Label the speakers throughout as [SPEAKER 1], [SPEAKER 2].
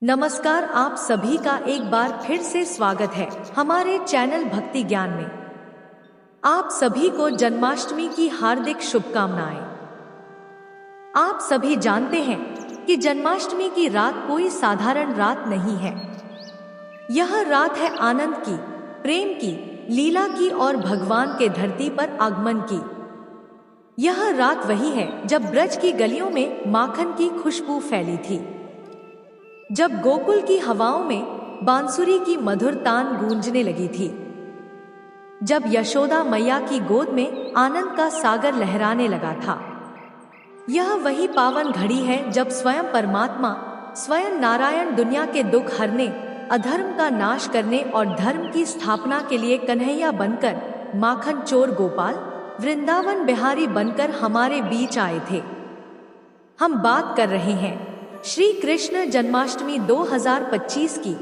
[SPEAKER 1] नमस्कार, आप सभी का एक बार फिर से स्वागत है हमारे चैनल भक्ति ज्ञान में। आप सभी को जन्माष्टमी की हार्दिक शुभकामनाएं। आप सभी जानते हैं कि जन्माष्टमी की रात कोई साधारण रात नहीं है। यह रात है आनंद की, प्रेम की, लीला की और भगवान के धरती पर आगमन की। यह रात वही है जब ब्रज की गलियों में माखन की खुशबू फैली थी, जब गोकुल की हवाओं में बांसुरी की मधुर तान गूंजने लगी थी, जब यशोदा मैया की गोद में आनंद का सागर लहराने लगा था। यह वही पावन घड़ी है जब स्वयं परमात्मा, स्वयं नारायण दुनिया के दुख हरने, अधर्म का नाश करने और धर्म की स्थापना के लिए कन्हैया बनकर, माखन चोर गोपाल, वृंदावन बिहारी बनकर हमारे बीच आए थे। हम बात कर रहे हैं श्री कृष्ण जन्माष्टमी 2025 की,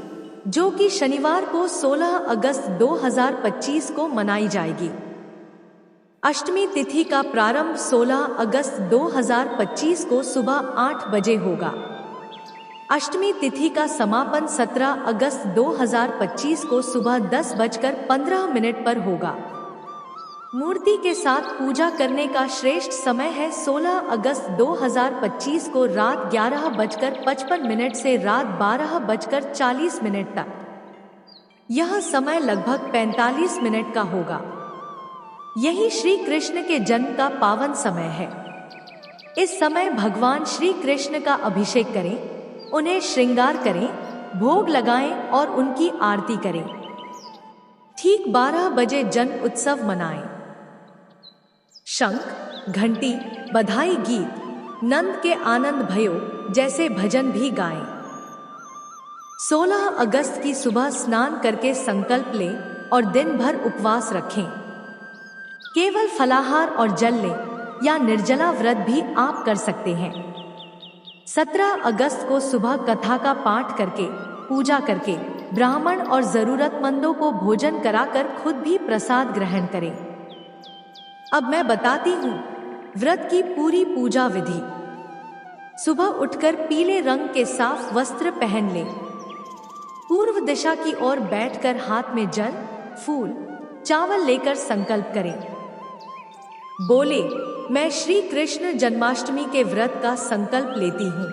[SPEAKER 1] जो कि शनिवार को 16 अगस्त 2025 को मनाई जाएगी। अष्टमी तिथि का प्रारंभ 16 अगस्त 2025 को सुबह 8 बजे होगा। अष्टमी तिथि का समापन 17 अगस्त 2025 को सुबह 10:15 पर होगा। मूर्ति के साथ पूजा करने का श्रेष्ठ समय है 16 अगस्त 2025 को रात 11:55 से रात 12:40 तक। यह समय लगभग 45 मिनट का होगा। यही श्री कृष्ण के जन्म का पावन समय है। इस समय भगवान श्री कृष्ण का अभिषेक करें, उन्हें श्रृंगार करें, भोग लगाएं और उनकी आरती करें। ठीक 12 बजे जन्म उत्सव मनाएं। शंख, घंटी, बधाई गीत, नंद के आनंद भयो जैसे भजन भी गाएं। 16 अगस्त की सुबह स्नान करके संकल्प लें और दिन भर उपवास रखें। केवल फलाहार और जल लें या निर्जला व्रत भी आप कर सकते हैं। 17 अगस्त को सुबह कथा का पाठ करके, पूजा करके, ब्राह्मण और जरूरतमंदों को भोजन कराकर खुद भी प्रसाद ग्रहण करें। अब मैं बताती हूँ व्रत की पूरी पूजा विधि। सुबह उठकर पीले रंग के साफ वस्त्र पहन लें। पूर्व दिशा की ओर बैठकर हाथ में जल, फूल, चावल लेकर संकल्प करें। बोले, मैं श्री कृष्ण जन्माष्टमी के व्रत का संकल्प लेती हूँ।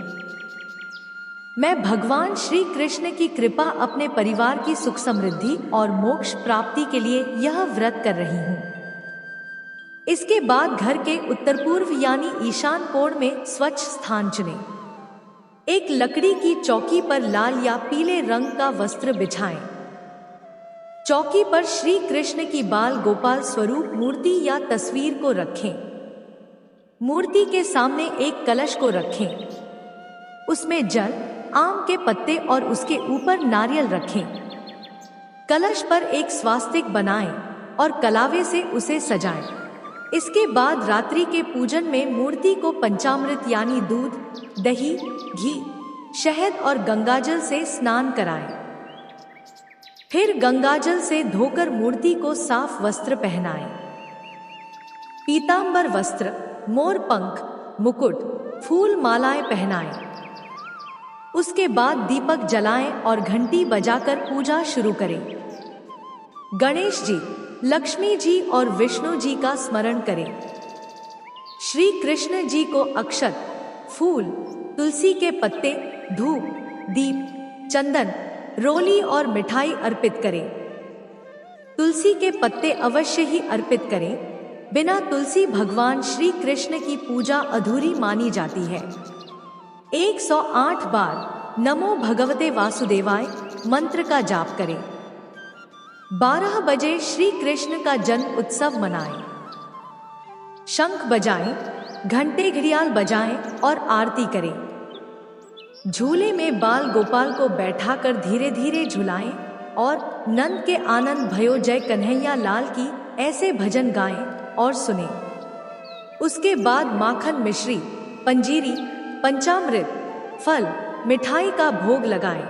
[SPEAKER 1] मैं भगवान श्री कृष्ण की कृपा, अपने परिवार की सुख समृद्धि और मोक्ष प्राप्ति के लिए यह व्रत कर रही हूँ। इसके बाद घर के उत्तर पूर्व यानी ईशान कोण में स्वच्छ स्थान चुनें। एक लकड़ी की चौकी पर लाल या पीले रंग का वस्त्र बिछाएं। चौकी पर श्री कृष्ण की बाल गोपाल स्वरूप मूर्ति या तस्वीर को रखें। मूर्ति के सामने एक कलश को रखें। उसमें जल, आम के पत्ते और उसके ऊपर नारियल रखें। कलश पर एक स्वास्तिक बनाएं और कलावे से उसे सजाएं। इसके बाद रात्रि के पूजन में मूर्ति को पंचामृत यानी दूध, दही, घी, शहद और गंगाजल से स्नान कराएं। फिर गंगाजल से धोकर मूर्ति को साफ वस्त्र पहनाएं। पीतांबर वस्त्र, मोर पंख, मुकुट, फूल मालाएं पहनाएं। उसके बाद दीपक जलाएं और घंटी बजाकर पूजा शुरू करें। गणेश जी, लक्ष्मी जी और विष्णु जी का स्मरण करें। श्री कृष्ण जी को अक्षत, फूल, तुलसी के पत्ते, धूप, दीप, चंदन, रोली और मिठाई अर्पित करें। तुलसी के पत्ते अवश्य ही अर्पित करें। बिना तुलसी भगवान श्री कृष्ण की पूजा अधूरी मानी जाती है। 108 बार नमो भगवते वासुदेवाय मंत्र का जाप करें। 12 बजे श्री कृष्ण का जन्म उत्सव मनाएं। शंख बजाएं, घंटे घड़ियाल बजाएं और आरती करें। झूले में बाल गोपाल को बैठाकर धीरे धीरे झुलाएं और नंद के आनंद भयो जय कन्हैया लाल की ऐसे भजन गाएं और सुनें। उसके बाद माखन, मिश्री, पंजीरी, पंचामृत, फल, मिठाई का भोग लगाएं।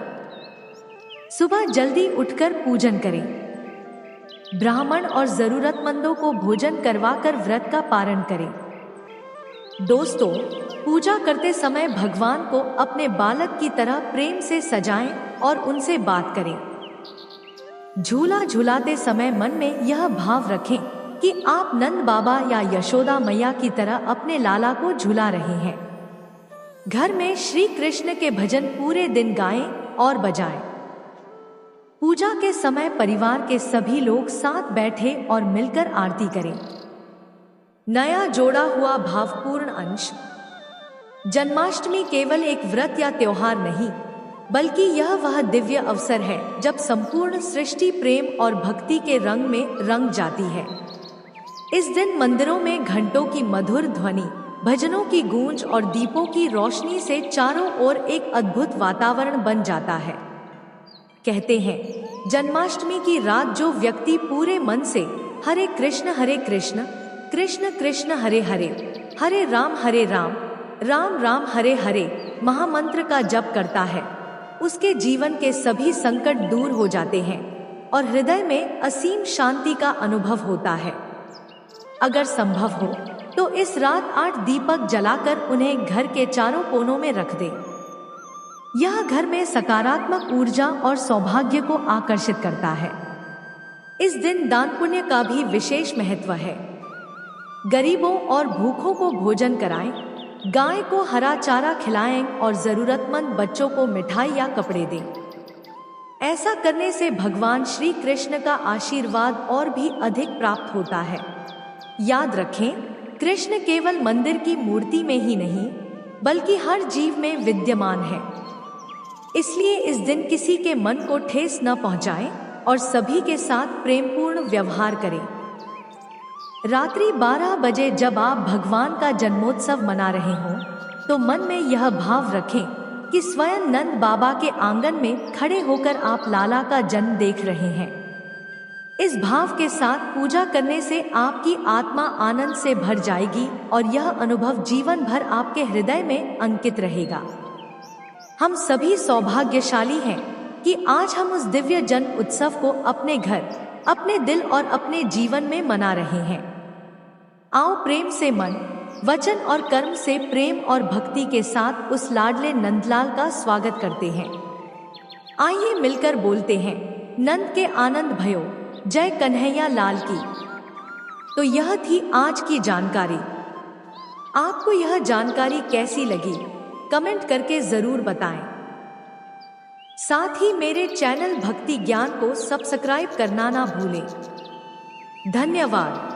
[SPEAKER 1] सुबह जल्दी उठकर पूजन करें। ब्राह्मण और जरूरतमंदों को भोजन करवाकर व्रत का पारण करें। दोस्तों, पूजा करते समय भगवान को अपने बालक की तरह प्रेम से सजाएं और उनसे बात करें। झूला झूलाते समय मन में यह भाव रखें कि आप नंद बाबा या यशोदा मैया की तरह अपने लाला को झूला रहे हैं। घर में श्री कृष्ण के भजन पूरे दिन गाएं और बजाएं। पूजा के समय परिवार के सभी लोग साथ बैठे और मिलकर आरती करें। नया जोड़ा हुआ भावपूर्ण अंश। जन्माष्टमी केवल एक व्रत या त्योहार नहीं, बल्कि यह वह दिव्य अवसर है जब संपूर्ण सृष्टि प्रेम और भक्ति के रंग में रंग जाती है। इस दिन मंदिरों में घंटों की मधुर ध्वनि, भजनों की गूंज और दीपों की रोशनी से चारों ओर एक अद्भुत वातावरण बन जाता है। कहते हैं, जन्माष्टमी की रात जो व्यक्ति पूरे मन से हरे कृष्ण कृष्ण कृष्ण हरे हरे, हरे राम राम राम हरे हरे महामंत्र का जप करता है, उसके जीवन के सभी संकट दूर हो जाते हैं और हृदय में असीम शांति का अनुभव होता है। अगर संभव हो तो इस रात 8 दीपक जलाकर उन्हें घर के चारों कोनों में रख दें। यह घर में सकारात्मक ऊर्जा और सौभाग्य को आकर्षित करता है। इस दिन दान पुण्य का भी विशेष महत्व है। गरीबों और भूखों को भोजन कराएं, गाय को हरा चारा खिलाएं और जरूरतमंद बच्चों को मिठाई या कपड़े दें। ऐसा करने से भगवान श्री कृष्ण का आशीर्वाद और भी अधिक प्राप्त होता है। याद रखें, कृष्ण केवल मंदिर की मूर्ति में ही नहीं, बल्कि हर जीव में विद्यमान है। इसलिए इस दिन किसी के मन को ठेस न पहुंचाएं और सभी के साथ प्रेमपूर्ण व्यवहार करें। रात्रि 12 बजे जब आप भगवान का जन्मोत्सव मना रहे हों, तो मन में यह भाव रखें कि स्वयं नंद बाबा के आंगन में खड़े होकर आप लाला का जन्म देख रहे हैं। इस भाव के साथ पूजा करने से आपकी आत्मा आनंद से भर जाएगी और यह अनुभव जीवन भर आपके हृदय में अंकित रहेगा। हम सभी सौभाग्यशाली हैं कि आज हम उस दिव्य जन्म उत्सव को अपने घर, अपने दिल और अपने जीवन में मना रहे हैं। आओ प्रेम से मन, वचन और कर्म से प्रेम और भक्ति के साथ उस लाडले नंदलाल का स्वागत करते हैं। आइए मिलकर बोलते हैं, नंद के आनंद भयो, जय कन्हैया लाल की। तो यह थी आज की जानकारी। आपको यह जानकारी कैसी लगी, कमेंट करके जरूर बताएं। साथ ही मेरे चैनल भक्ति ज्ञान को सब्सक्राइब करना ना भूलें। धन्यवाद।